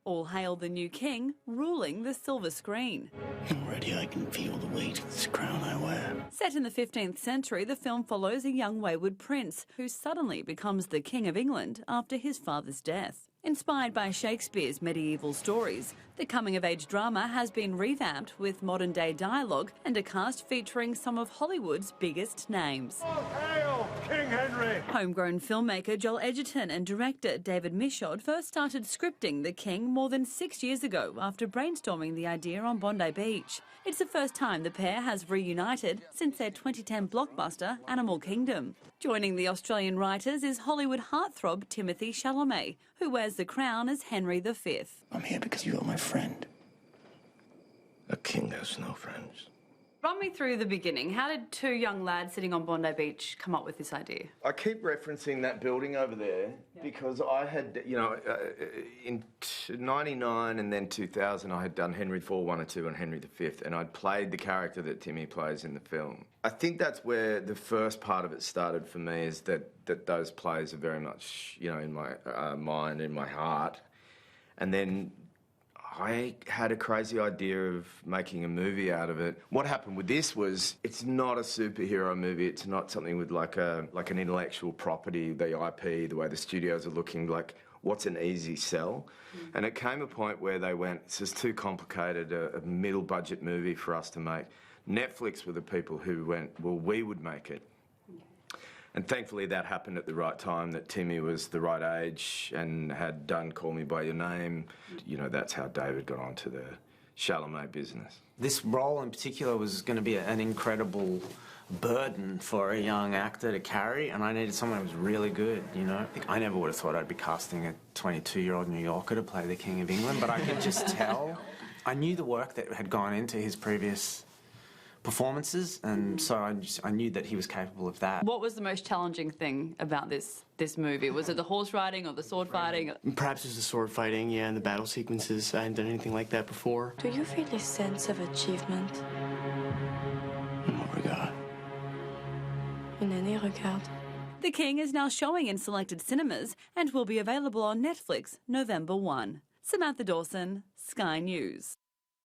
All hail the new king, ruling the silver screen. Already I can feel the weight of this crown I wear. Set in the 15th century, the film follows a young wayward prince who suddenly becomes the King of England after his father's death. Inspired by Shakespeare's medieval stories, the coming-of-age drama has been revamped with modern-day dialogue and a cast featuring some of Hollywood's biggest names. All hail King Henry! Homegrown filmmaker Joel Edgerton and director David Michaud first started scripting The King more than 6 years ago after brainstorming the idea on Bondi Beach. It's the first time the pair has reunited since their 2010 blockbuster Animal Kingdom. Joining the Australian writers is Hollywood heartthrob Timothée Chalamet, who wears the crown as Henry V. I'm here because you are my friend. A king has no friends. Run me through the beginning. How did two young lads sitting on Bondi Beach come up with this idea? I keep referencing that building over there because I had, in 99 and then 2000, I had done Henry IV, 1 and 2 and Henry V, and I'd played the character that Timmy plays in the film. I think that's where the first part of it started for me, is that those plays are very much, in my mind, in my heart. And then I had a crazy idea of making a movie out of it. What happened with this was, it's not a superhero movie. It's not something with like an intellectual property, the IP, the way the studios are looking, like what's an easy sell. And it came a point where they went, this is too complicated, a middle budget movie for us to make. Netflix were the people who went, well, we would make it. And thankfully that happened at the right time, that Timmy was the right age and had done Call Me By Your Name. That's how David got onto the Chalamet business. This role in particular was going to be an incredible burden for a young actor to carry, and I needed someone who was really good, I never would have thought I'd be casting a 22-year-old New Yorker to play the King of England, but I could just tell. I knew the work that had gone into his previous performances, and so I knew that he was capable of that. What was the most challenging thing about this movie? Was it the horse riding or the sword fighting? Perhaps it was the sword fighting, and the battle sequences. I hadn't done anything like that before. Do you feel a sense of achievement? In what regard? In any regard. The King is now showing in selected cinemas and will be available on Netflix November 1. Samantha Dawson, Sky News.